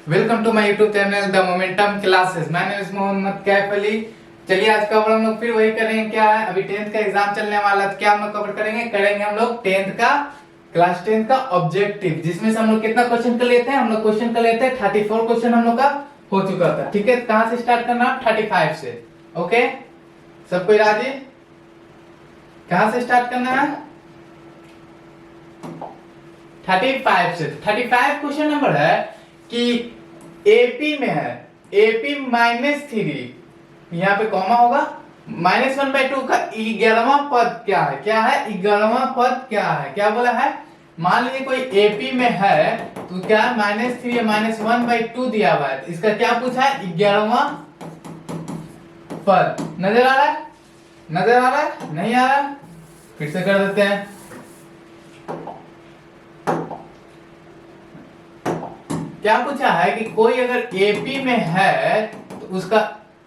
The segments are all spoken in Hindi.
Welcome to my YouTube channel the momentum classes. My name is Mohammad Kaif Ali. चलिए आज कवर हम लोग फिर वही करेंगे। क्या है, अभी 10th का एग्जाम चलने वाला है, तो क्या हम लोग कवर करेंगे हम लोग 10th का क्लास 10 का ऑब्जेक्टिव, जिसमें से हम लोग कितना क्वेश्चन कर लेते हैं। हम लोग क्वेश्चन कर लेते हैं 34 क्वेश्चन हम लोग का हो चुका था। ठीक है, कहां से स्टार्ट करना है? 35 से। ओके, सब कोई राजी? कहां से स्टार्ट करना है? 35 से। 35 क्वेश्चन नंबर है कि एपी में है, एपी -3, यहाँ पे कॉमा होगा, -1/2 का 11वां पद क्या है? क्या है 11वां पद? क्या है, क्या बोला है? मान लीजिए कोई एपी में है तो क्या है, -3 या -1/2 दिया हुआ है, इसका क्या पूछा है? 11वां पद। नजर आ रहा है? नजर आ रहा है? नहीं आ रहा? फिर से कर देते हैं। क्या पूछा है कि कोई अगर एपी में है तो उसका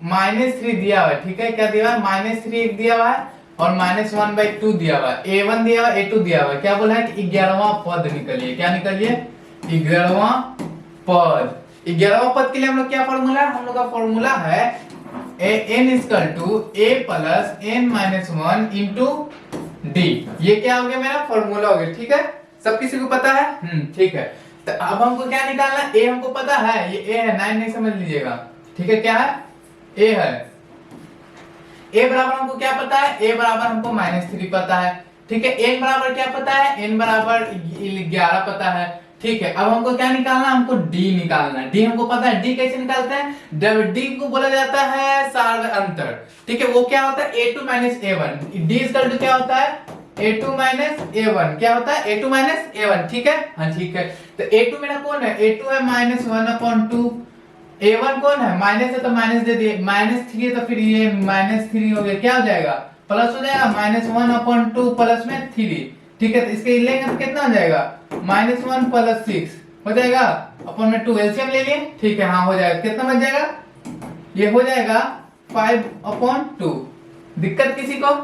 -3 दिया हुआ है। ठीक है, क्या दिया हुआ है? -3 एक दिया हुआ है और -1/2 दिया हुआ है, A1 दिया हुआ है, A2 दिया हुआ है। क्या बोला है कि 11वां पद निकलिए। क्या निकलिए? 11वां पद। 11वां पद के लिए हम लोग क्या फॉर्मूला है? हम लोग का फॉर्मूला है n = a + n-1 * d। ये क्या हो गया? मेरा फॉर्मूला हो गया। ठीक है, सब किसी को पता है? ठीक है, तो अब हमको क्या निकालना है? ए हमको पता है, ये ए है, 9 नहीं समझ लीजिएगा। ठीक है, क्या है? ए है। ए बराबर हमको क्या पता है? ए बराबर हमको -3 पता है। ठीक है, एन बराबर क्या पता है? एन बराबर 11 पता है। ठीक है, अब हमको क्या निकालना है? हमको डी निकालना है। डी हमको पता है। डी कैसे निकालते हैं? डी को बोला जाता है सार अंतर। ठीक है, वो क्या होता है? A2 - A1। D equal to क्या होता है? A2 - A1। क्या होता है? A2 - A1। ठीक है, हाँ ठीक है। तो A2 मेरा कौन है? A2 है -1/2। A1 कौन है? माइनस है तो माइनस दे दिए, -3 है तो फिर ये -3 हो गया। क्या हो जाएगा? प्लस हो जाएगा, -1/2 प्लस में 3। ठीक है, तो इसके लेंगे तो कितना हो जाएगा? -1 + 6 हो जाएगा, अपन में 2 एलसीएम ले लिए। ठीक है, हाँ हो जाएगा। कितना बच जाएगा? ये हो जाएगा 5/2। दिक्कत किसी को?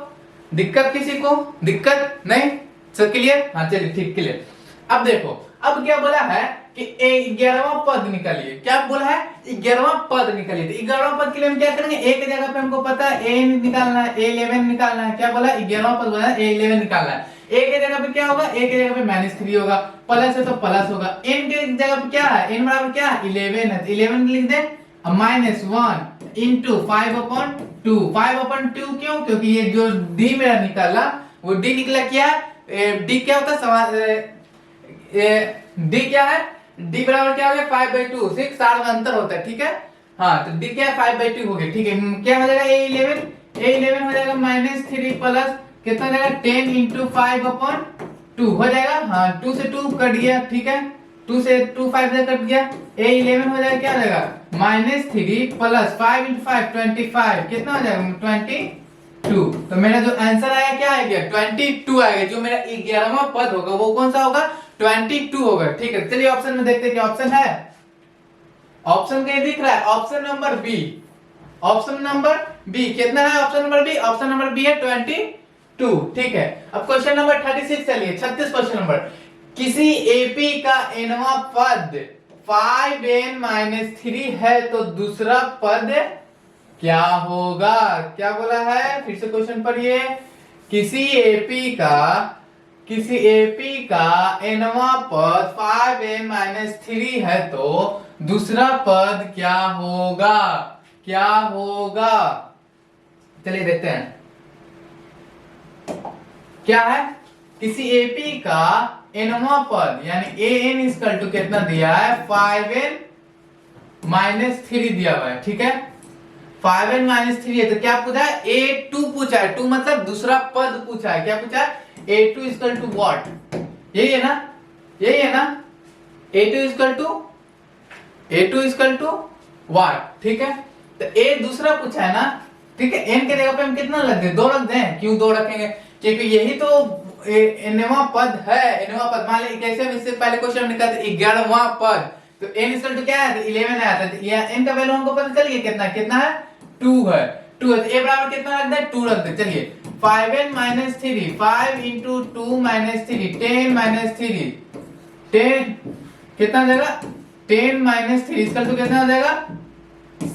दिक्कत किसी को? दिक्कत नहीं? सब क्लियर? हाँ चलिए, ठीक क्लियर। अब देखो, अब क्या बोला है कि 11वां पद निकालिए। क्या बोला है? 11वां पद निकालिए। तो 11वां पद के लिए हम क्या करेंगे? एक जगह पे हमको पता है a निकालना है, a11 निकालना है। क्या बोला? 11वां पद बोला है a11 निकालना है। एक जगह पे क्या होगा? एक जगह पे -3 होगा, प्लस है तो प्लस होगा। n के जगह पे क्या है? n बराबर क्या है? 11 है, 11 लिख दे। -1 * 5/2। 5/2 क्यों? क्योंकि ये जो d मेरा निकला, वो d निकला क्या? d क्या होता है? डी क्या है? डी बराबर क्या हो गया? 5/2। 6 साल का अंतर होता है। ठीक है, हाँ तो डी क्या है? 5/2 हो गया। ठीक है, क्या हो जाएगा? A11 हो जाएगा -3 प्लस कितना हो जाएगा? 10 * 5/2 हो जाएगा। हाँ, 2 से 2 कट गया। ठीक है, 2 से 2 5 से कट गया। A11 हो जाएगा, क्या हो जाएगा? -3 प्लस 5 * 5 25। कितना हो जाएगा? 22। तो मेरा जो आंसर आया क्या आएगा? 22 आएगा। जो मेरा 11वां पद होगा वो कौन सा होगा? 22 होगा। ठीक है, चलिए ऑप्शन में देखते हैं क्या ऑप्शन है। ऑप्शन कहीं दिख रहा है? Option number B. Option number B कितना है? Option number B, option number B है 22। ठीक है, अब क्वेश्चन नंबर 36 चलिए, 36 क्वेश्चन नंबर। किसी एपी का nवां पद 5n-3 है तो दूसरा पद क्या होगा? क्या बोला है? फिर से क्वेश्चन पढ़िए। किसी एपी का nवां पद 5n-3 है तो दूसरा पद क्या होगा? क्या होगा? चलिए देखते हैं क्या है। किसी एपी का nवां पद यानी an = कितना दिया है? 5n-3 दिया हुआ है। ठीक है, 5n-3 है तो क्या पूछा है? A2 पूछा है। 2 मतलब दूसरा पद पूछा है। क्या पूछा है? A2 = what? यही है ना? यही है ना? A2 = what? ठीक है, तो A दूसरा पूछा है ना? ठीक है, n के जगह पे हम कितना रख दें? 2 रख दें। क्यों 2 रखेंगे? क्योंकि यही तो nवां पद है। nवां पद मान लीजिए कैसे, इससे पहले क्वेश्चन में निकालते 11वां पद, तो n = क्या है? 11 आया था। n का वैल्यू हमको पता चल गया कितना कितना है? 2 है। 2 है तो a बराबर कितना रख दे? 2 रख दे। चलिए 5n-3, 5 * 2 - 3, 10 - 3, 10 कितना हो जाएगा? 10 माइनस 3 इसका तो कितना हो जाएगा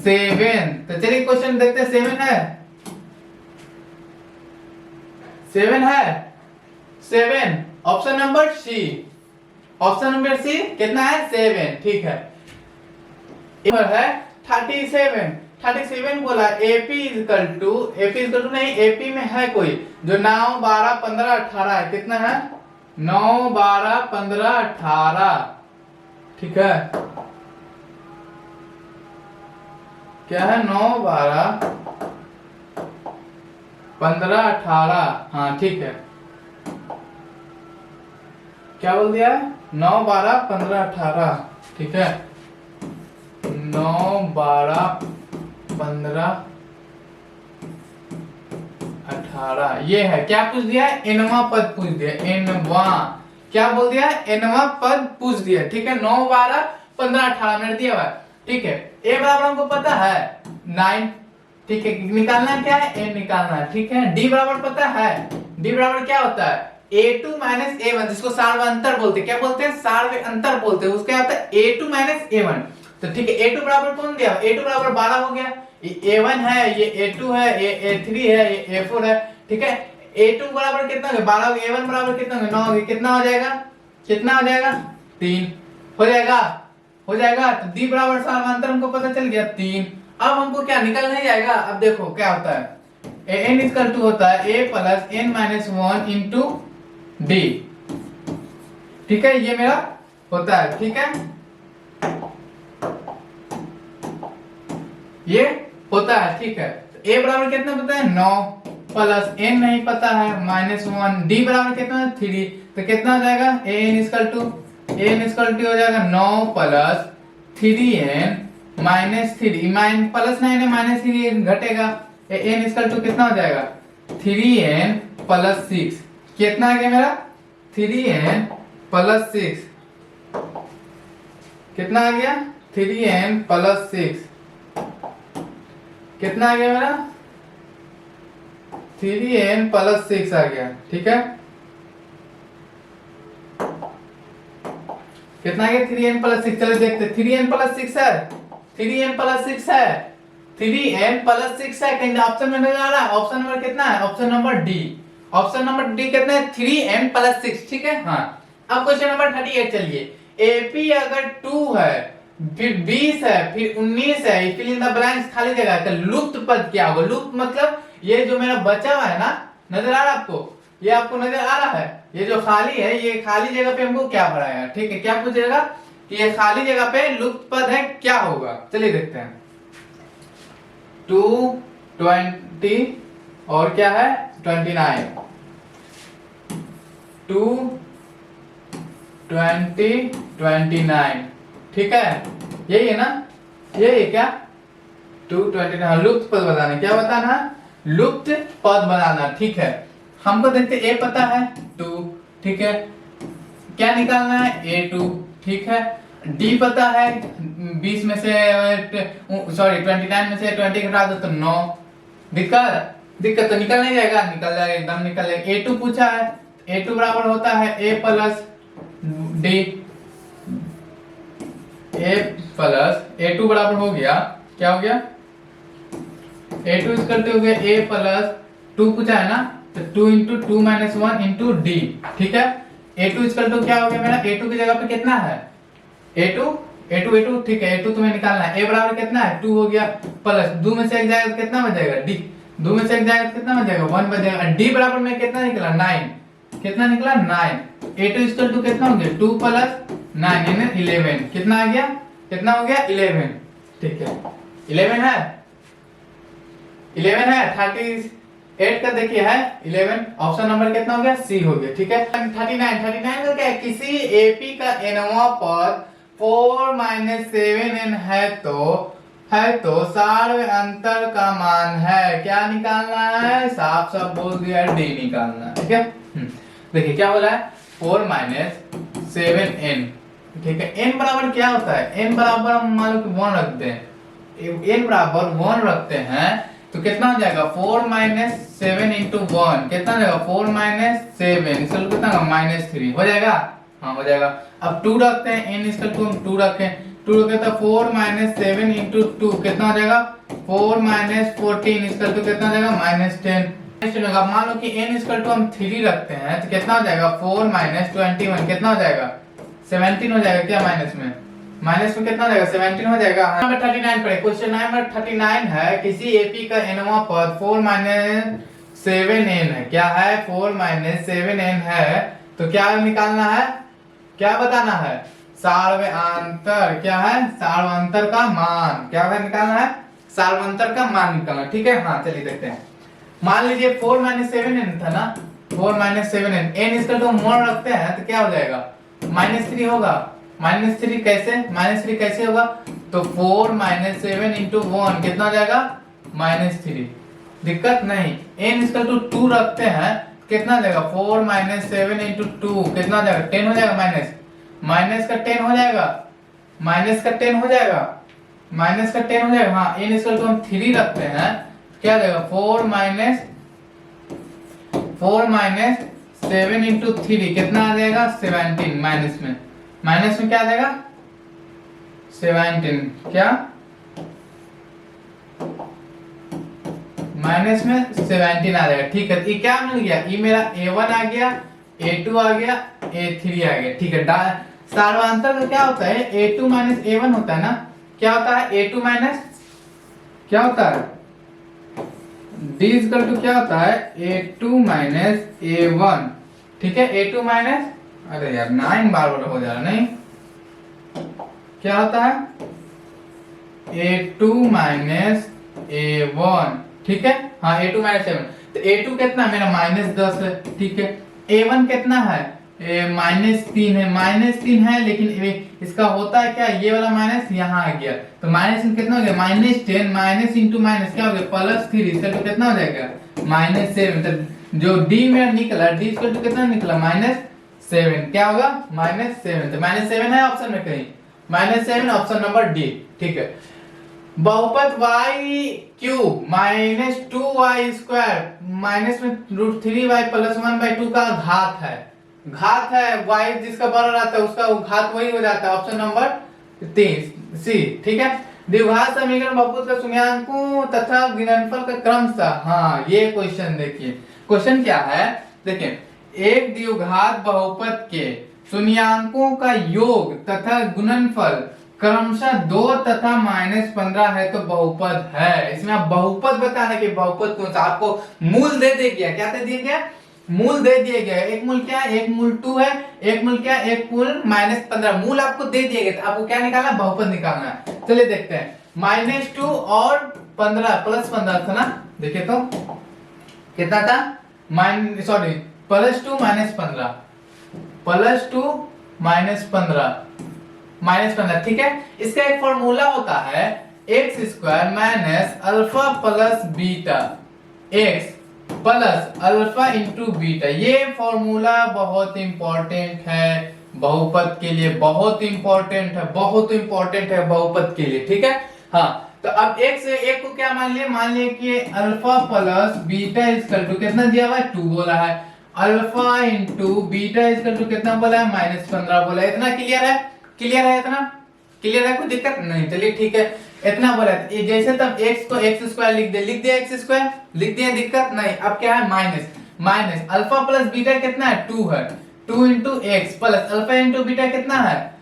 7। तो चलिए क्वेश्चन देखते हैं 7 है 7 है 7 option number C. Option number C कितना है 7। ठीक है है 37 बोला AP इक्वल टू नहीं AP में है कोई जो 9 12 15 18 है। कितना है 9 12 15 18। ठीक है क्या है 9 12 15 18। हाँ ठीक है क्या बोल दिया 9 12 15 18। ठीक है 9 12 15 18 ये है। क्या पूछ दिया एनवा पद पूछ दिया एनवा। क्या बोल दिया एनवा पद पूछ दिया। ठीक है 9 12 15 18 मिनट दिया हुआ। ठीक है ए बराबर हमको पता है 9। ठीक है निकालना क्या है n निकालना है। ठीक है d बराबर पता है d बराबर क्या होता है a2 माइनस a1 जिसको सार्वत्रिक अंतर बोलते हैं। क्या बोलते हैं सार्वत्रिक अंतर बोलते हैं। उसका आता है a2 माइनस a1। तो ठीक है a2 बराबर कौन दिया a2 बराबर 12 हो गया। ये a1 है ये a2 है ये a3 है ये a4 है। ठीक है a2 बराबर कितना हो गया 12 हो गया। a1 बराबर कितना हो गया 9 हो गया। कितना हो जाएगा 3 हो जाएगा। तो d बराबर सार्वत्रिक अंतर हमको पता चल गया 3। अब हमको क्या निकल नहीं जाएगा। अब देखो क्या होता है n इक्वल टू होता है a plus n minus 1 into d। ठीक है ये मेरा होता है। ठीक है ये होता है। ठीक है a बराबर कितना पता है 9 प्लस n नहीं पता है माइनस 1 d बराबर कितना है 3। तो कितना हो जाएगा n इक्वल टू हो जाएगा 9 प्लस 3n माइनस 3 प्लस 9 है माइनस 3 घटेगा n इक्वल टू कितना हो जाएगा 3n प्लस 6। कितना आ गया मेरा 3n प्लस 6। कितना आ गया 3n प्लस 6। कितना आ गया मेरा 3n प्लस 6 आ गया। ठीक है कितना आ गया 3n प्लस 6। चलो देखते 3n प्लस 6 है 3n प्लस 6 है 3n प्लस 6 है। कहीं ऑप्शन में नजर आ रहा है। ऑप्शन नंबर कितना है option number D. Option number D कितना है 3n प्लस 6। ठीक है हाँ अब क्वेश्चन नंबर 38 चलिए AP अगर 2 है फिर 20 है फिर 19 है फिल इन द ब्लैंक्स खाली जगह है। तो लुप्त पद क्या होगा। लुप्त मतलब ये जो मेरा बचा हुआ है ना नजर आ रहा है आपको ये आपको नजर आ रहा है। ये जो खाली है ये खाली जगह पे हमको क्या भराएगा। ठीक है क्या पूछेगा कि ये खाली जगह पे लुप्त पद है क्या होगा। चलिए देखते हैं 220 और क्या है 29 220 29। ठीक है यही है ना यही है क्या 229 लुप्त पद बताना। क्या बताना लुप्त पद बनाना। ठीक है हमको देखते a पता है 2। ठीक है क्या निकालना है a2। ठीक है d पता है 20 में से 29 में से 20 घटा दो तो 9। दिक्कत तो निकल नहीं जाएगा निकल जाएगा एकदम निकल जाएगा। a2 पूछा है a2 बराबर होता है a plus d। a plus a2 बराबर हो गया क्या हो गया a2 इक्वल टू हो गया a प्लस 2 पूछा है ना तो 2 इंटू 2 माइनस 1 इंटू डी। ठीक है a2 इक्वल टू क्या हो गया मेरा a2 की जगह पे कितना है a2 ठीक है a2 तुम्हें निकालना है। a बराबर कितना है 2 हो गया प्लस 2 में से एक जाएगा तो कितना बचेगा d 2 में से एक जाएगा तो कितना बचेगा 1 बचेगा। d बराबर में कितना निकला 9। कितना निकला 9। a2 इक्वल टू कितना हो गया 2 प्लस 9 यानी 11। कितना आ गया कितना हो गया 11। ठीक है 11 है 38 का देखिए है 11। ऑप्शन नंबर कितना हो गया सी हो गया। ठीक है 39 का क्या है किसी AP का nवां पद 4 माइनस 7n है तो सार्वत्रिक अंतर का मान है। क्या निकालना है साफ साफ बोल दिया डी निकालना है। ठीक है देखिए क्या बोला है 4 माइनस 7n। ठीक है n बराबर क्या होता है n बराबर हम मान लो कि 1 रखते हैं n बराबर 1 रखते हैं तो कितना हो जाएगा 4 माइनस 7 इंटू 1 कितना हो जाएगा 4 माइनस 7 इसका कितना होगा माइनस 3 हो जाएगा। हाँ हो जाएगा। अब 2 रखते हैं n इसका 2 हम 2 रखें टू कहता 4 माइनस 7 इंटू 2 कितना हो जाएगा 4 माइनस 14 इसका तो कितना हो जाएगा -10 होगा। मान लो कि n इसका टू हम 3 रखते हैं तो कितना हो जाएगा 4 माइनस 21 कितना हो जाएगा 17 हो जाएगा। क्या माइनस में कितना हो जाएगा 17 हो जाएगा। नंबर 39 पढ़े। क्वेश्चन नंबर 39 है किसी एपी का nवां पद 4 माइनस 7n है। क्या है 4 माइनस 7n है तो क्या निकालना है क्या बताना है सार्वयांतर। क्या है सार्वयांतर का मान क्या है निकालना है सार्वयांतर का मान निकालना। ठीक है हाँ चलिए देखते हैं। मान लीजिए 4 माइनस 7n था ना 4 माइनस 7n n इसका तो मोल रखते हैं तो क्या हो जाएगा -3 होगा। -3 कैसे होगा तो 4 माइनस 7 इंटू 1 कितना हो जाएगा -3। दिक्कत नहीं n इसका तो 2 रखते हैं कितना जाएगा 4 माइनस 7 इंटू 2 कितना हो जाएगा 10 हो जाएगा माइनस का 10 हो जाएगा हाँ n इसका तो हम 3 रखते हैं क्या जाएगा 4 माइनस 7 इंटू 3 कितना आ जाएगा 17 माइनस में क्या आ जाएगा 17 क्या माइनस में 17 आ जाएगा। ठीक है ये क्या मिल गया ये मेरा a1 आ गया a2 आ गया a3 आ गया। ठीक है सार्वयांतर का क्या होता है a2 माइनस a1 होता है ना। क्या होता है a2 माइनस क्या होता है d इक्वल टू क्या होता है a2 माइनस a1। ठीक है a2 माइनस अरे यार 9 बार हो जा रहा नहीं क्या होता है a2 माइनस a1। ठीक है हाँ a2 माइनस a1 तो a2 कितना मेरा -10 है। ठीक है a1 कितना है -3 है लेकिन इसका होता है क्या ये वाला माइनस यहाँ आ गया तो माइनस कितना हो गया -10 माइनस इंटू माइनस क्या हो गया +3 इसका तो कितना हो जाएगा -7 तो जो d मेरा निकला d इसका तो कितना निकला -7 क्या होगा -7 तो -7 है ऑप्शन में कहीं -7 ऑप्शन नंबर डी। ठीक है बहुपद y cube -2y square minus में √3y + 1/2 का घात है y जिसका बड़ा रहता है उसका घात वही हो जाता है ऑप्शन नंबर 3 सी। ठीक है द्विघात समीकरण बहुपद का शून्यांकों तथा गुणनफल का क्रमशः। हाँ ये क्वेश्चन देखिए क्वेश्चन क्या है देखिए एक द्विघात बहुपद के शून्यांकों का योग तथा गुणनफल क्रमशः 2 तथा -15 है तो बहुपद है। इसमें आप बहुपद बताना कि बहुपद कौन सा आपको मूल दे दिया क्या दे दिया गया मूल दे दिया गया। एक मूल क्या है एक मूल 2 है एक मूल क्या एक मूल -15 मूल आपको दे दिए गए तो आपको क्या निकालना बहुपद निकालना है। चलिए देखते हैं -2 और 15 +15 था ना देखिए तो कितना था सॉरी +2 -15 ठीक है। इसका एक फॉर्मूला होता है x² - alpha + beta x plus alpha into beta. ये फॉर्मूला बहुत इंपॉर्टेंट है बहुपद के लिए बहुत इंपॉर्टेंट है बहुपद के लिए। ठीक है हाँ तो अब एक को क्या मान लिए कि alpha plus beta equal to कितना दिया हुआ है 2 बोला है alpha into beta equal to कितना बोला है -15 बोला है। इतना क्लियर है क्लियर है कोई दिक्कत नहीं। चलिए ठीक है इतना बोला है जैसे तब x को x² लिख दिया x² लिख दिया दिक्कत नहीं। अब क्या है माइनस अल्फा प्लस बीटा कितना है 2 है 2 into x plus alpha into beta कितना है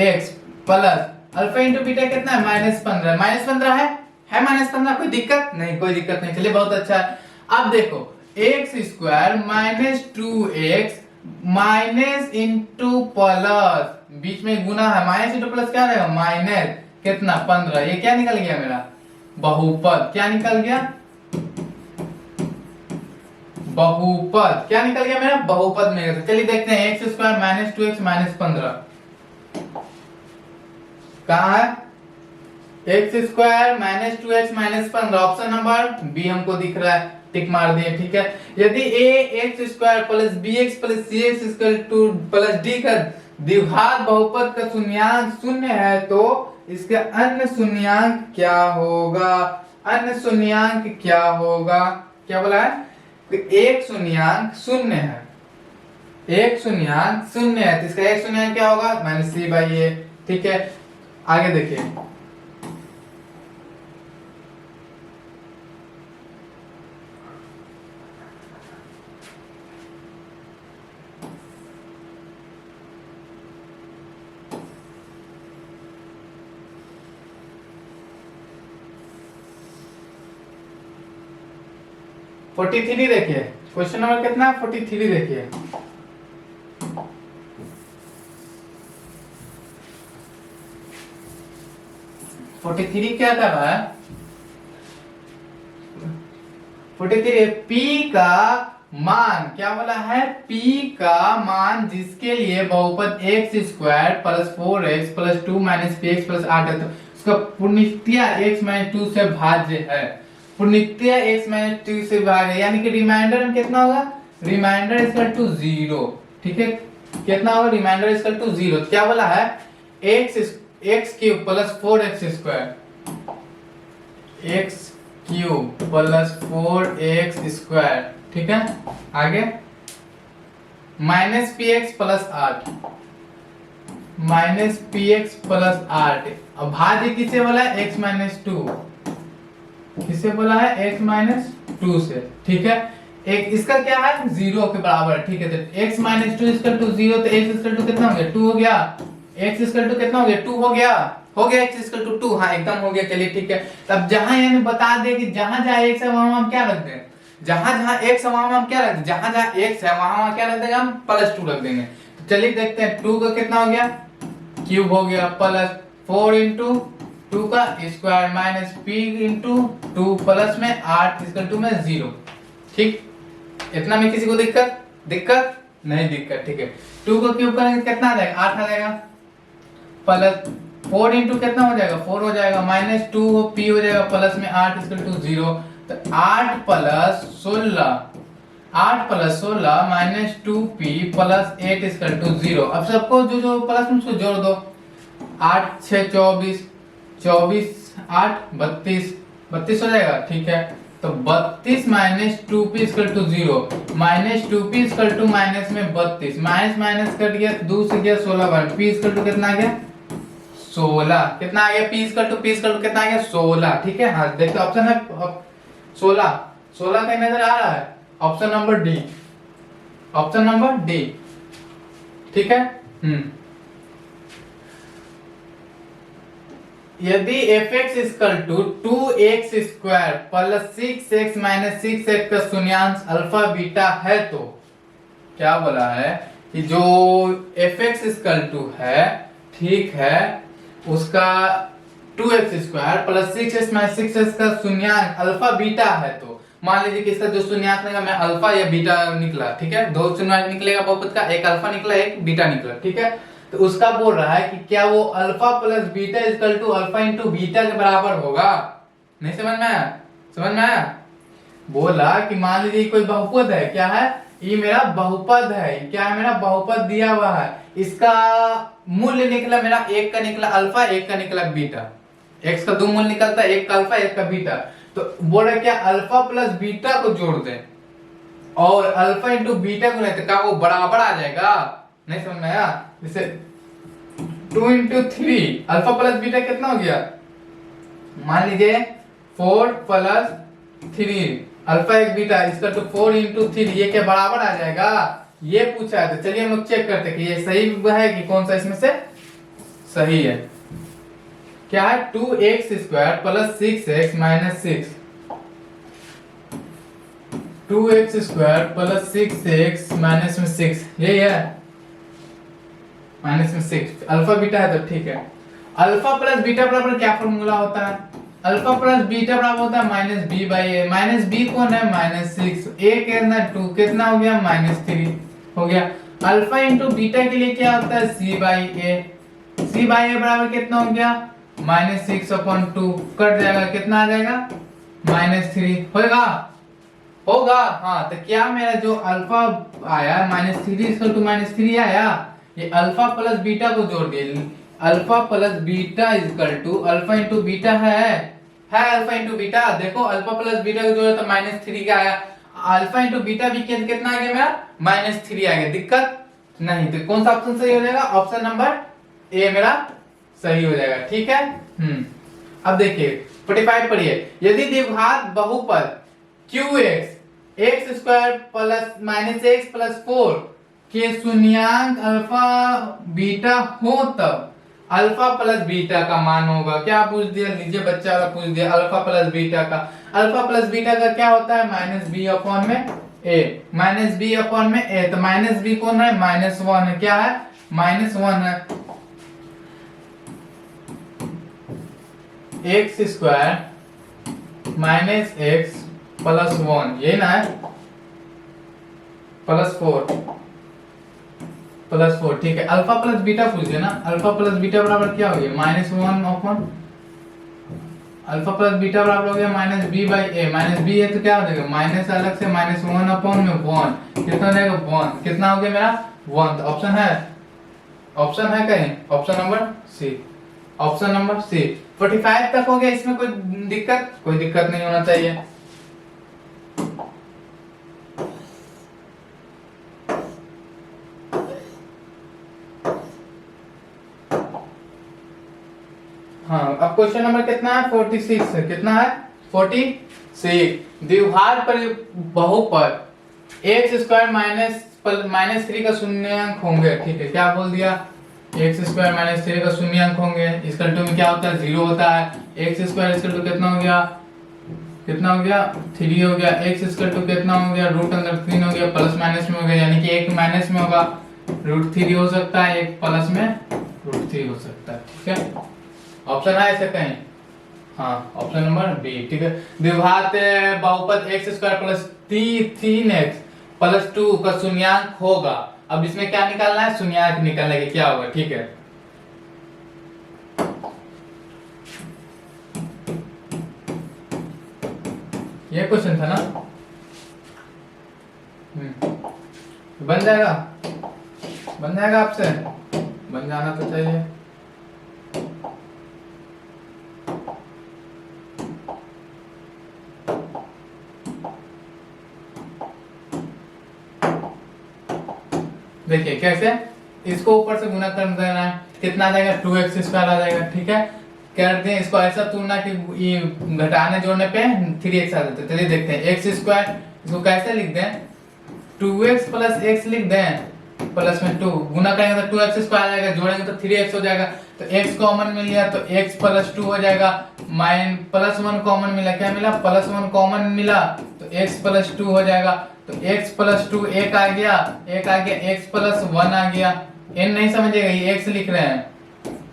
x plus alpha into beta कितना है -15 है -15 कोई दिक्कत नहीं। चलिए बहुत अच्छा है। अब देखो x² - 2x minus into plus बीच में गुना है माइनस इंटू प्लस क्या रहेगा माइनस कितना 15 ये क्या निकल गया मेरा बहुपद क्या निकल गया मेरा बहुपद में। चलिए देखते हैं x² - 2x - 15 कहाँ है x² - 2x - 15 option number B हमको दिख रहा है टिक मार दिए। ठीक है यदि ax² + bx + cx + d का द्विघात बहुपद का शून्यांक 0 है तो इसका अन्य शून्यांक क्या होगा क्या बोला है तो एक शून्यांक 0 है एक शून्य शून्य है, तो इसका एक शून्य क्या होगा, -3/a। ठीक है, आगे देखिए। फोर्टी थ्री देखिए, क्वेश्चन नंबर कितना है, 43 देखिए। फोर्टी थ्री क्या कर रहा है, 43 P का मान क्या बोला है, P का मान जिसके लिए बहुपद x² plus 4x plus 2 minus px plus 8 है, तो उसका पूर्णित्या x-2 से भाज्य है। पूर्णित्या x-2 से भाज्य है, यानी कि रिमाइंडर कितना होगा, रिमाइंडर इक्वल टू 0। ठीक है, कितना होगा, रिमाइंडर इक्वल टू 0। क्या बोला है, x³ plus 4x², x³ plus 4x²। ठीक है, आगे -px प्लस 8, -px प्लस 8। अब भाज्य किसे बोला है, x-2, किसे बोला है, x-2 से। ठीक है, एक इसका क्या है, 0 के बराबर। ठीक है, तो x-2 इक्वल टू 0, तो x इक्वल टू कितना हो गया, 2 हो गया। x इक्वल टू कितना हो गया, 2 हो गया, x इक्वल टू 2। हाँ, एकदम हो गया। चलिए ठीक है, तब जहां यानी बता दे कि जहां जहां x है वहां हम क्या रख दें, जहां जहां x है वहां हम क्या रख दें, जहां जहां x है वहां क्या रख देंगे, हम +2 रख देंगे। तो चलिए देखते हैं, 2 का कितना हो गया, क्यूब हो गया, प्लस 4 इंटू 2 का square minus p into 2 plus में 8 इक्वल टू में 0। ठीक, इतना में किसी को दिक्कत नहीं दिक्कत। ठीक है, 2 को क्यूब करेंगे कितना आ जाएगा, 8 आ जाएगा, प्लस 4 इंटू कितना हो जाएगा, 4 हो जाएगा, माइनस 2 p हो जाएगा, प्लस में 8 इक्वल टू 0। तो 8 plus 16 minus 2p plus 8 equal to 0। अब सबको जो प्लस में उसको जोड़ दो, 8 6 24, 24 8 32 32 हो जाएगा। ठीक है, तो 32 minus 2p equal to 0, minus 2p equal to minus में 32, माइनस माइनस कट गया, 2 से गया 16 बार, p इक्वल टू कितना आ गया, 16। कितना आ गया, p इक्वल टू कितना आ गया, 16। ठीक है, हाँ देखो ऑप्शन है 16 कहीं नजर आ रहा है, option number D, option number D. ठीक है, यदि fx equal to 2x² plus 6x minus 6x का शून्यांश अल्फा बीटा है, तो क्या बोला है कि जो fx इक्वल टू है, ठीक है, उसका 2x² plus 6x minus 6x का शून्यांश अल्फा बीटा है, तो मान लीजिए कि इसका जो शून्यांश निकला मैं अल्फा या बीटा निकला। ठीक है, दो शून्यांश निकलेगा बहुपद का, एक अल्फा निकला एक बीटा निकला। ठीक है, तो उसका बोल रहा है कि क्या वो alpha plus beta equal to alpha into beta के बराबर होगा। नहीं समझ में आया, समझ में आया। बोला कि मान लीजिए कोई बहुपद है, क्या है, ये मेरा बहुपद है, क्या है, मेरा बहुपद दिया हुआ है, इसका मूल्य निकला मेरा, एक का निकला अल्फा एक का निकला बीटा, एक्स का दो मूल्य निकलता है, एक का अल्फा एक का बीटा। तो बोल रहा क्या अल्फा प्लस बीटा को जोड़ दें और अल्फा इंटू बीटा को नहीं, तो क्या वो बराबर आ जाएगा। नहीं समझ में आया, जैसे 2 इंटू 3 अल्फा प्लस बीटा कितना हो गया, मान लीजिए 4 प्लस 3 अल्फा एक बीटा इसका तो 4 इंटू 3, ये क्या बराबर आ जाएगा, ये पूछा है। तो चलिए हम लोग चेक करते हैं कि ये सही है कि कौन सा इसमें से सही है। क्या है, 2x² plus 6x minus 6, 2x² plus 6x minus में 6, यही है, माइनस में 6 अल्फा बीटा है, तो ठीक है। अल्फा प्लस बीटा बराबर क्या फॉर्मूला होता है, अल्फा प्लस बीटा बराबर होता है minus B by A, minus B कौन है, माइनस 6, ए कितना 2, कितना हो गया माइनस 3 हो गया। अल्फा इंटू बीटा के लिए क्या होता है, सी by A, C by A बराबर कितना हो गया माइनस 6/2, कट जाएगा, कितना आ जाएगा माइनस 3 होगा। हाँ, तो क्या मेरा जो अल्फा आया माइनस 3 आया, ये अल्फा प्लस बीटा को जोड़ दिए, alpha plus beta equal to alpha into beta है अल्फा इंटू बीटा। देखो अल्फा प्लस बीटा को जोड़ा तो माइनस 3 का आया, अल्फा इंटू बीटा भी किया तो कितना आ गया मेरा -3 आ गया। दिक्कत नहीं, तो कौन सा ऑप्शन सही हो जाएगा? ऑप्शन नंबर ए मेरा सही हो जाएगा। ठीक है। अब देखिए 45 पढ़िए। यदि द्विघात बहुपद qx x² plus -x plus 4 के शून्यांक अल्फा बीटा हो तब अल्फा प्लस बीटा का मान होगा। क्या पूछ दिया? लीजिए बच्चा का पूछ दिया अल्फा प्लस बीटा का। अल्फा प्लस बीटा का क्या होता है? -b अपॉन में a, -b अपॉन में a। तो -b कौन है? -1 है। क्या है? -1 है। x² -x प्लस 1 ये ना है, +4 ठीक है। अल्फा प्लस बीटा पूछिए ना। अल्फा प्लस बीटा बराबर क्या हो गया? -1 अपॉन अल्फा प्लस बीटा बराबर हो गया -b/a। -b है तो क्या हो जाएगा? माइनस अलग से -1 अपॉन में 1 कितना हो जाएगा? 1 कितना हो गया मेरा? 1। तो ऑप्शन है कहीं? Option number C. Option number C. 45 तक हो गया। इसमें कोई दिक्कत नहीं होना चाहिए। हाँ, अब क्वेश्चन नंबर कितना है? 46 है। कितना है? 46। द्विघात पर बहुपद x² -3 का शून्यांक होंगे। ठीक है। क्या बोल दिया? x² -3 का शून्यांक होंगे। इसका टू में क्या होता है? 0 होता है। x² इसका टू कितना हो गया? 3 हो गया। x² टू कितना हो गया? √3 हो गया। प्लस माइनस में हो गया, यानी कि एक माइनस में होगा √3 हो सकता है, एक प्लस में √3 हो सकता है। ठीक है। ऑप्शन है ऐसे कहीं? हाँ, ऑप्शन नंबर बी। ठीक है। द्विघात बहुपद x² प्लस 3x प्लस 2 का शून्यांक होगा। अब इसमें क्या निकालना है? शून्यांक निकालने के क्या होगा? ठीक है। ये क्वेश्चन था ना। बन जाएगा आपसे? बन जाना तो चाहिए। देखिए कैसे, इसको ऊपर से गुना कर देना है। कितना आ जाएगा? 2x² आ जाएगा। ठीक है। करते हैं इसको ऐसा तुलना कि ये घटाने जोड़ने पे 3x आ जाता है। चलिए देखते हैं। x² इसको कैसे लिख दें? 2x प्लस x लिख दें, प्लस में 2 गुना करेंगे तो 2x² आ जाएगा, जोड़ेंगे तो 3x हो जाएगा। तो x कॉमन मिल गया तो x प्लस 2 हो जाएगा। +1 कॉमन मिला। क्या मिला? +1 कॉमन मिला तो x प्लस 2 हो जाएगा। तो x प्लस 2 एक आ गया, x प्लस 1 आ गया। n नहीं समझिएगा, ये x लिख रहे हैं।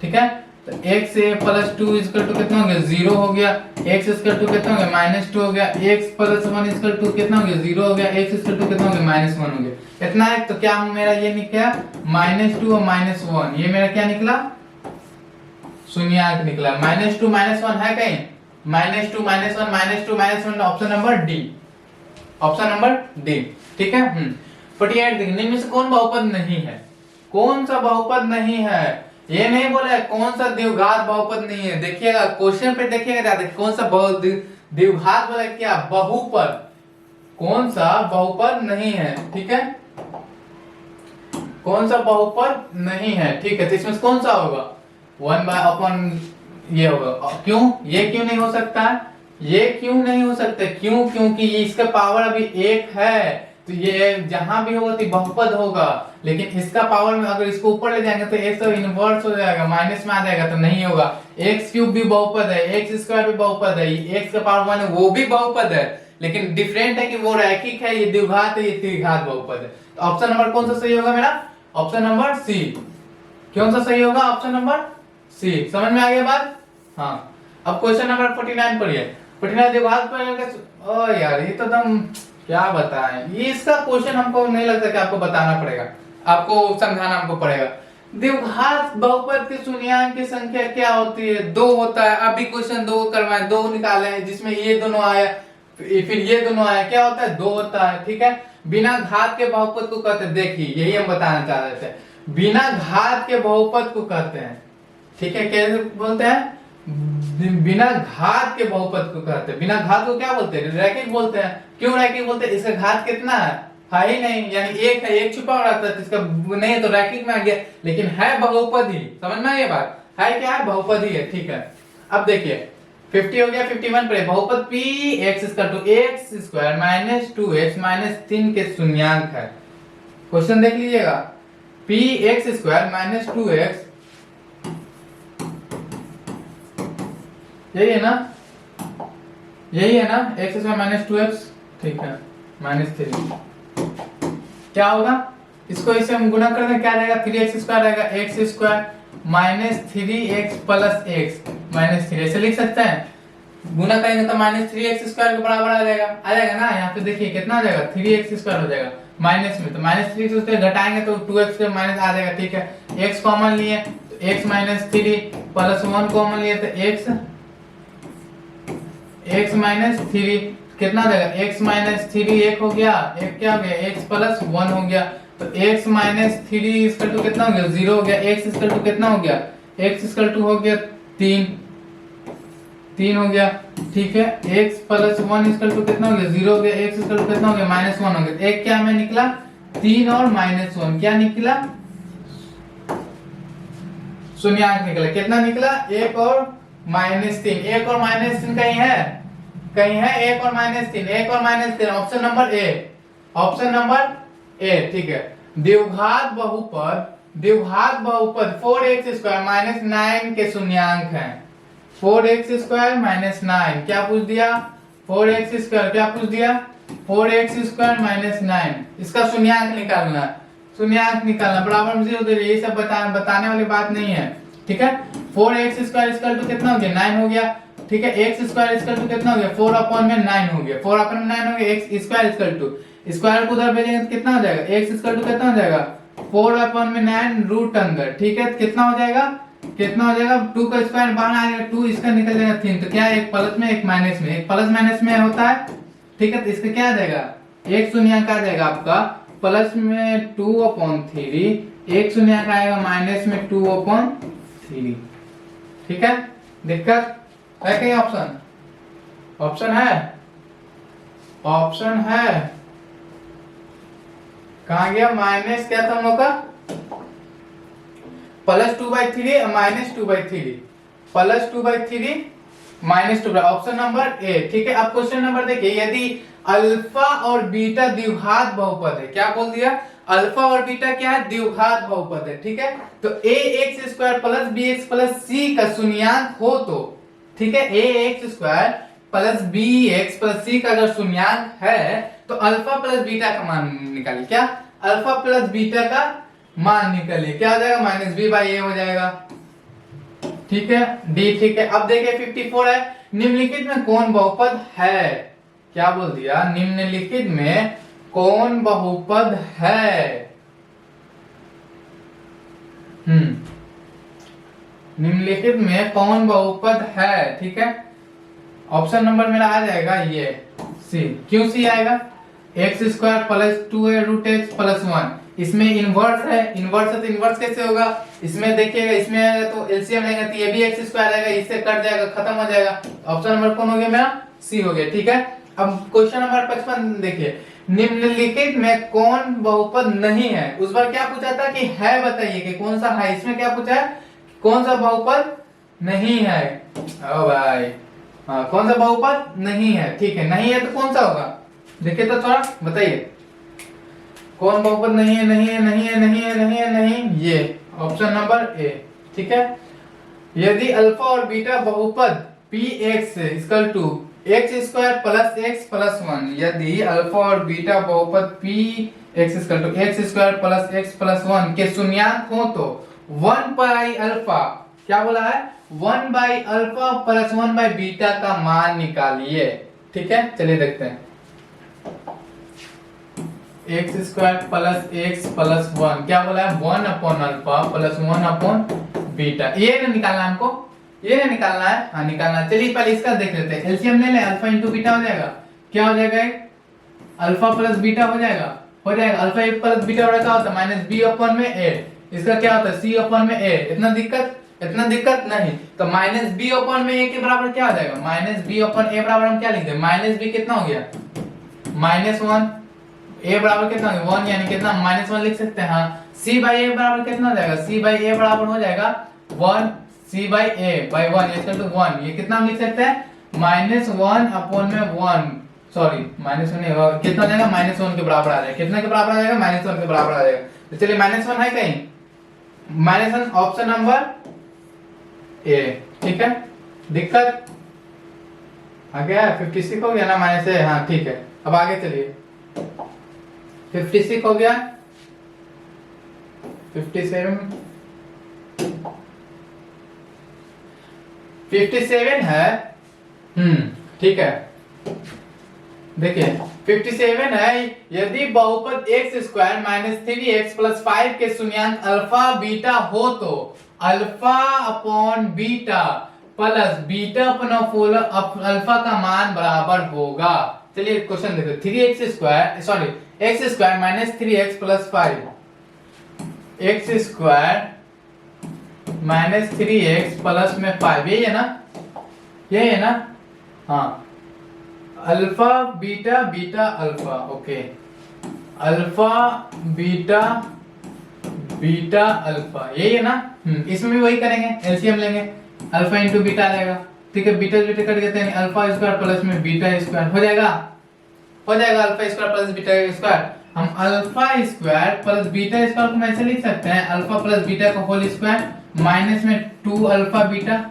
ठीक है। तो x प्लस 2 इक्वल टू कितना हो गया? 0 हो गया। x इक्वल टू कितना हो गया? -2 हो गया। x प्लस 1 इक्वल टू कितना हो गया? 0 हो गया। x इक्वल टू कितना हो गया? -1 हो गया। इतना है। तो क्या मेरा ये निकला -2 और -1, ये मेरा क्या निकला? शून्यांक निकला। -2 -1 है कहीं? -2 -1 option number D. Option number D. ठीक है। 48 देखिए, निम्न में से कौन बहुपद नहीं है? कौन सा बहुपद नहीं है? ये नहीं बोला है कौन सा द्विघात बहुपद नहीं है। देखिएगा क्वेश्चन पे, देखिएगा ज्यादा कौन सा द्विघात बोला क्या? बहुपद। कौन सा बहुपद नहीं है? ठीक है। कौन सा बहुपद नहीं है? ठीक है। तो इसमें कौन सा होगा? 1/, ये होगा। क्यों? ये क्यों नहीं हो सकता? ये क्यों नहीं हो सकता? क्यों? क्योंकि इसका पावर अभी 1 है, तो ये जहां भी होगा तो बहुपद होगा। लेकिन इसका पावर में अगर इसको ऊपर ले जाएंगे तो x इनवर्स हो जाएगा, माइनस में आ जाएगा, तो नहीं होगा। x³ भी बहुपद है, x² भी बहुपद है, x का पावर 1 है वो भी बहुपद है, लेकिन डिफरेंट है कि वो रैखिक है, ये द्विघात है, ये त्रिघात बहुपद है। तो ऑप्शन नंबर कौन सा सही होगा मेरा? Option number C. कौन सा सही होगा? Option number C. समझ में आ गया बात? हाँ। अब क्वेश्चन नंबर 49 पढ़िए। 49 द्विघात पर ओ यार, ये तो एकदम क्या बताएं। ये इसका क्वेश्चन हमको नहीं लगता कि आपको बताना पड़ेगा, आपको समझाना हमको पड़ेगा। द्विघात बहुपद के शून्यांक की संख्या क्या होती है? 2 होता है। अभी क्वेश्चन 2 करवाएं, 2 निकाले हैं जिसमें ये दोनों आया फिर ये दोनों आया, क्या होता है? 2 होता है। ठीक है। बिना घात के बहुपद को कहते हैं, देखिए यही हम बताना चाह रहे थे, बिना घात के बहुपद को कहते हैं। ठीक है। कैसे बोलते हैं? बिना घात के बहुपद को कहते हैं। बिना घात को क्या बोलते हैं? रैखिक बोलते हैं। क्यों रैखिक बोलते हैं? इसका घात कितना है ही नहीं, यानी एक है, एक छुपा रहता है, इसका नहीं है तो रैखिक में आ गया, लेकिन है बहुपद ही। समझ में ये बात है? क्या है? बहुपद ही है। ठीक है, अब देखिए 50 हो गया। 51 पर बहुपद p x square minus 2x minus 3 के शून्यांक है। क्वेश्चन देख लीजिएगा, p x square minus 2x, यही है ना? यही है ना? x स्क्वायर माइनस 2x, ठीक है, माइनस 3। क्या होगा? इसको इसे हम गुणा कर दें, क्या रहेगा? 3x स्क्वायर रहेगा, x square minus 3x plus x minus 3, ऐसे लिख सकते हैं। गुना करेंगे तो माइनस 3x स्क्वायर के बराबर आ जाएगा ना। यहाँ पे देखिए कितना आ जाएगा? 3x स्क्वायर हो जाएगा माइनस में, तो माइनस 3 से उसके घटाएंगे तो 2x के माइनस आ जाएगा। ठीक है, x कॉमन लिए तो x माइनस 3 प्लस 1 कॉमन लिए तो x माइनस 3 कितना आ जाएगा? x माइनस 3 एक हो गया, एक क्या हो गया? x प्लस 1 हो गया, तो x माइनस 3 इसका टू कितना हो गया? 0 हो गया। x इसका टू कितना हो गया? x इसका टू हो गया 3 हो गया। ठीक है, x प्लस 1 इसका टू कितना हो गया? 0 हो गया। x इसका टू कितना हो गया? माइनस 1 हो गया। एक क्या में निकला? 3 और माइनस 1 क्या निकला? शून्यांक निकला। कितना निकला? 1 और माइनस 3। 1 और माइनस 3 कहीं है? कहीं है 1 और माइनस 3? 1 और minus 3 option number A, option number A. ठीक है, द्विघात बहुपद 4x स्क्वायर माइनस 9 के शून्यांक है। 4x स्क्वायर माइनस 9 क्या पूछ दिया? 4x स्क्वायर क्या पूछ दिया? 4x स्क्वायर माइनस 9, इसका शून्यांक निकालना। शून्यांक निकालना बराबर में 0 दे, ये सब बताने वाली बात नहीं है। ठीक है, 4x स्क्वायर इसका टू कितना हो गया? 9 हो गया। ठीक है, x स्क्वायर इसका टू कितना हो गया? 4 अपॉन में 9 हो गया। 4 अपॉन में 9 हो गया। x स्क्वायर इसका टू, स्क्वायर को उधर भेजेंगे तो कितना हो जाएगा? x इसका टू कितना हो जाएगा? 4 अपॉन में 9 रूट अंदर। ठीक है, कितना हो जाएगा? कितना हो जाएगा? 2 का स्क्वायर बाहर आएगा, 2 इसका निकल जाएगा 3, तो क्या है? एक प्लस में एक माइनस में, एक प्लस माइनस में होता है। ठीक है, तो इसका क्या आ जाएगा? एक शून्यांक आ जाएगा आपका प्लस में 2 अपॉन 3, एक शून्यांक आएगा माइनस में 2 अपॉन 3। ठीक है, दिक्कत है कहीं? ऑप्शन ऑप्शन है, ऑप्शन है। कहा गया? माइनस क्या था हम लोग का? प्लस 2/3 और minus 2/3, plus 2/3 minus 2, option number A. ठीक है, अब क्वेश्चन नंबर देखिए, यदि अल्फा और बीटा द्विघात बहुपद है। क्या बोल दिया? अल्फा और बीटा क्या है? द्विघात बहुपद है। ठीक है, तो ax square plus bx plus c का शून्यांक हो तो, ठीक है, ax square plus bx plus c का अगर शून्यांक है तो अल्फा प्लस बीटा का मान निकालिए। क्या? अल्फा प्लस बीटा का मान निकालिए। क्या हो जाएगा? माइनस b बाई ए हो जाएगा। ठीक है, डी। ठीक है, अब देखिए 54 है, निम्नलिखित में कौन बहुपद है? क्या बोल दिया? निम्नलिखित में कौन बहुपद है? निम्नलिखित में कौन बहुपद है? ठीक है, ऑप्शन नंबर मेरा आ जाएगा ये सी। क्यों सी आएगा? X square plus 2a root X plus 1, इसमें इनवर्स है। इनवर्स है तो इनवर्स कैसे होगा? इसमें देखिएगा, इसमें आएगा तो एलसीएम लेंगे तो ये भी एक्स स्क्वायर आएगा, इससे कट जाएगा, खत्म हो जाएगा। ऑप्शन नंबर कौन हो गया मेरा? सी हो गया। ठीक है, अब क्वेश्चन नंबर 55 देखिए, निम्नलिखित में कौन बहुपद नहीं है? उस बार क्या पूछा था कि है, बताइए कि कौन सा है। इसमें क्या पूछा है? कौन सा बहुपद नहीं है? ओ भाई, हाँ, कौन सा बहुपद नहीं है? ठीक है, नहीं है तो कौन सा होगा? देखिए तो थोड़ा बताइए, कौन बहुपद नहीं है? नहीं है, नहीं है, नहीं है, नहीं है, नहीं, ये ऑप्शन नंबर ए। ठीक है, यदि अल्फा और बीटा बहुपद px equal to X square plus X plus 1, यदि अल्फा और बीटा बहुपद px equal to X square plus X plus 1 के शून्यांक हो तो 1 बाई अल्फा, क्या बोला है? 1 by alpha plus 1 by beta का मान निकालिए। ठीक है, चलिए देखते हैं। X square plus X plus 1 क्या बोला है? 1 upon alpha plus 1 upon beta. ये ना निकालना है हमको, ये ना निकालना है। हाँ, निकालना है। चलिए पहले इसका देख लेते हैं। एलसीएम ले लें, अल्फा इंटू बीटा हो जाएगा। क्या हो जाएगा? अल्फा प्लस बीटा हो जाएगा, हो जाएगा। अल्फा प्लस बीटा क्या होता है? माइनस बी अपॉन में ए। इसका क्या होता है? सी अपॉन में ए। इतना दिक्कत इतना दिक्कत नहीं। तो माइनस बी ओपन में ए के बराबर क्या हो जाएगा, माइनस बी ओपन ए बराबर हम क्या लिख दें, माइनस बी कितना हो गया -1, ए बराबर कितना हो गया 1, यानी कितना -1 लिख सकते हैं। हाँ, सी बाई ए बराबर कितना हो जाएगा, सी बाई ए बराबर हो जाएगा 1 C by A by 1 equal to 1। ये कितना हम लिख सकते हैं -1 अपॉन में 1, सॉरी -1 नहीं होगा, कितना हो जाएगा -1 के बराबर आ जाएगा। कितना के बराबर आ जाएगा, -1 के बराबर आ जाएगा। तो चलिए -1 है कहीं, -1 ऑप्शन नंबर ए, ठीक है। दिक्कत आ गया, 56 हो गया ना माइनस ए, हाँ ठीक है। अब आगे चलिए, 56 हो गया, 57 है, ठीक है। देखिए 57 है, यदि बहुपद x square minus 3x plus 5 के शून्यांक अल्फा बीटा हो तो alpha upon beta plus beta upon alpha का मान बराबर होगा। चलिए क्वेश्चन देखो, 3x square sorry x square minus 3x plus 5, x square minus 3x plus में 5, यही है ना, यही है ना, हाँ। Alpha beta beta alpha, okay, alpha beta beta alpha, यही है ना। इसमें भी वही करेंगे, एलसीएम लेंगे, अल्फा इंटू बीटा आ जाएगा, ठीक है। बीटा बीटा कट देते हैं, अल्फा स्क्वायर प्लस में बीटा स्क्वायर हो जाएगा, हो जाएगा alpha square plus beta square. हम alpha square plus beta square को ऐसे लिख सकते हैं, अल्फा प्लस बीटा का होल स्क्वायर माइनस में 2 अल्फा बीटा,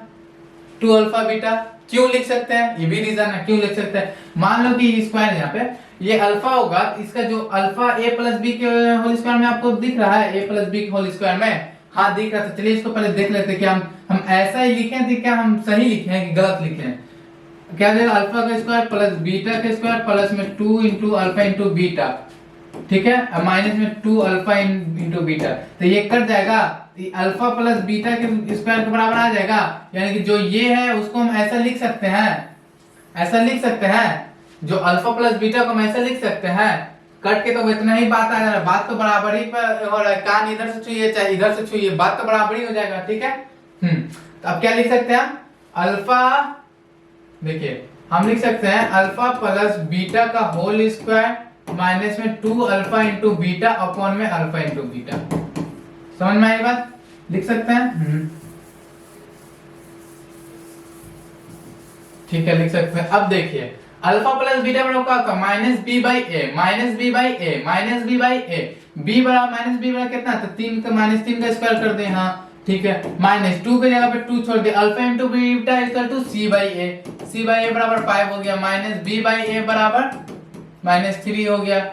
2 अल्फा बीटा। क्यों लिख सकते हैं, ये भी रीजन है क्यों लिख सकते हैं। मान लो कि स्क्वायर यहाँ पे ये अल्फा होगा, इसका जो अल्फा a प्लस बी के होल स्क्वायर में आपको दिख रहा है, a प्लस बी के होल स्क्वायर में, हाँ दिख रहा था। चलिए इसको पहले देख लेते हैं कि हम ऐसा ही लिखे थे क्या, हम सही लिखे हैं कि गलत लिखे हैं। क्या देगा, अल्फा का स्क्वायर प्लस बीटा का स्क्वायर प्लस में 2 इंटू अल्फा इंटू बीटा, ठीक है, माइनस में 2 अल्फा इंटू बीटा। तो ये कट जाएगा, अल्फा प्लस बीटा के स्क्वायर के बराबर आ जाएगा, यानी कि जो ये है उसको हम ऐसा लिख सकते हैं, ऐसा लिख सकते हैं, जो अल्फा प्लस बीटा को हम ऐसा लिख सकते हैं। कट के तो इतना ही बात आ जा रहा है, बात तो बराबर ही पर हो रहा है, कान इधर से छुइए चाहे इधर से छुइए, बात तो बराबर ही हो जाएगा, ठीक है। तो अब क्या लिख सकते हैं हम, अल्फा, देखिए हम लिख सकते हैं अल्फा प्लस बीटा का होल स्क्वायर माइनस में 2 अल्फा इंटू बीटा अपॉन में अल्फा इंटू बीटा। समझ में आई बात, लिख सकते हैं, ठीक है लिख सकते हैं। अब देखिए अल्फा प्लस बीटा बराबर क्या होता है, minus B by A, minus B by A, minus B by A, B बराबर माइनस बी बराबर कितना था 3 का, माइनस 3 का स्क्वायर कर दे, हाँ ठीक है, माइनस 2 की जगह पे 2 छोड़ दे, alpha into beta equal to C by A, C by A बराबर 5 हो गया, माइनस बी बाई ए बराबर -3 हो गया,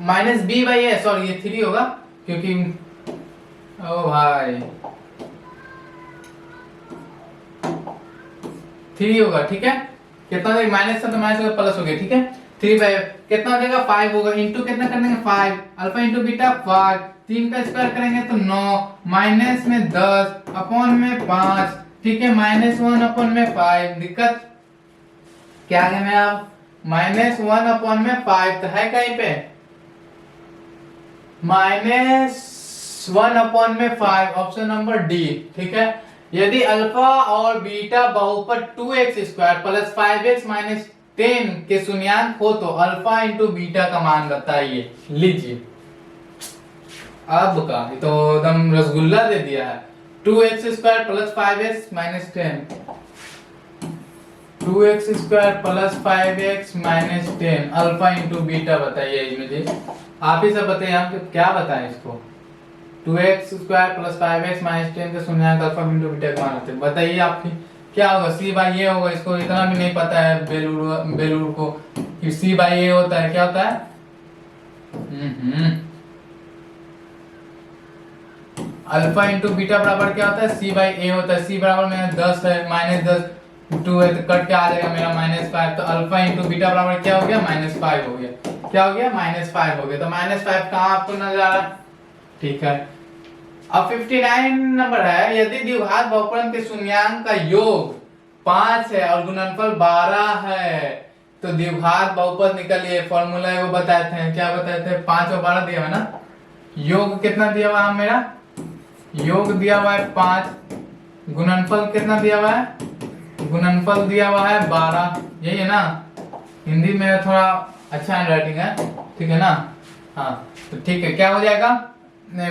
minus B by A, sorry ये 3 होगा क्योंकि ओ भाई 3 होगा, ठीक है। कितना देगा, माइनस से तो माइनस होगा प्लस हो गया, ठीक है। 3 बाई कितना हो जाएगा 5 होगा, इंटू कितना कर देंगे 5, अल्फा इंटू बीटा 5, 3 का स्क्वायर करेंगे तो 9, माइनस में 10 अपॉन में 5, ठीक है, -1 अपॉन में 5। दिक्कत क्या है में आप, -1 अपॉन में 5 तो है कहीं पे, -1 अपॉन में 5, ऑप्शन नंबर डी, ठीक है। यदि अल्फा और बीटा बहुपद 2x square plus 5x minus 10 के शून्यांक हो तो अल्फा इंटू बीटा का मान बताइए। लीजिए अब का ये तो एकदम रसगुल्ला दे दिया है, 2x square plus 5x minus 10, 2x square plus 5x minus 10, alpha into beta बताइए। मुझे आप ही सब बताइए, हम क्या बताएं इसको, 2x square plus 5x minus 10 का शून्यांक अल्फा इंटू बीटा का मान होते हैं, बताइए आपकी क्या होगा, सी बाई ए होगा। इसको इतना भी नहीं पता है बेलूर को कि सी बाई ए होता है, क्या होता है, अल्फा इंटू बीटा बराबर क्या होता है, सी बाई ए होता है। सी बराबर में 10 है, -10 2 है तो कट के आ जाएगा मेरा -5, तो अल्फा इंटू बीटा बराबर क्या हो गया -5 हो गया, क्या हो गया -5 हो गया। तो -5 कहाँ आपको नजर आ रहा है, ठीक है। अब 59 नंबर है, यदि द्विघात बहुपद के शून्यांक का योग 5 है और गुणनफल 12 है तो द्विघात बहुपद निकलिए। फॉर्मूला वो बताते हैं, क्या बताते हैं, 5 और 12 दिया है ना, योग कितना दिया हुआ मेरा योग दिया हुआ है 5, गुणनफल कितना दिया हुआ है, गुणनफल दिया हुआ है 12, यही है ना। हिंदी में थोड़ा अच्छा हैंडराइटिंग है, ठीक है ना। हाँ तो ठीक है, क्या हो जाएगा,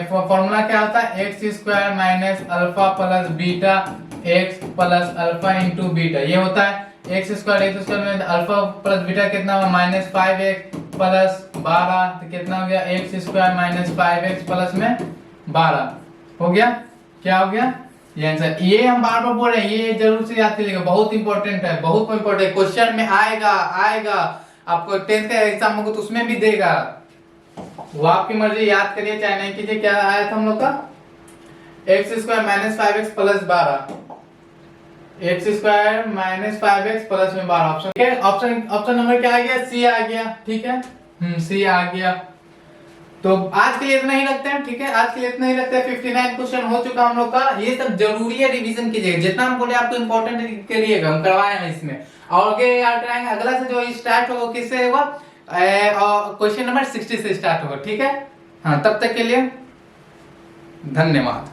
फॉर्मूला क्या होता है, x square minus alpha plus beta x plus alpha into beta, ये होता है एक्स स्क्वायर में अल्फा प्लस बीटा कितना हुआ माइनस 5x प्लस 12, तो कितना हो गया x square minus 5x plus में 12 हो गया। क्या हो गया ये आंसर। ये हम बार बार बोल रहे हैं, ये जरूर से याद कीजिएगा, बहुत इंपॉर्टेंट है, बहुत इंपॉर्टेंट क्वेश्चन में आएगा आएगा आपको 10th का एग्जाम होगा तो उसमें भी देगा, वो आपकी मर्जी, याद करिए चाहे नहीं कीजिए। क्या आया था हम लोग का, x square minus 5x plus 12, x square minus 5x plus में 12 ऑप्शन, ठीक है। ऑप्शन नंबर क्या आ गया, सी आ गया, ठीक है, सी आ गया। तो आज के लिए इतना ही रखते हैं, ठीक है, आज के लिए इतना ही रखते हैं। 59 क्वेश्चन हो चुका हम लोग का, ये सब जरूरी है, रिवीजन कीजिएगा, जितना हम बोले आपको इंपॉर्टेंट करिएगा, हम करवाए हैं इसमें। और आगे याद कराएंगे, अगला से जो स्टार्ट होगा किससे होगा, क्वेश्चन नंबर 60 से स्टार्ट होगा, ठीक है। हाँ तब तक के लिए धन्यवाद।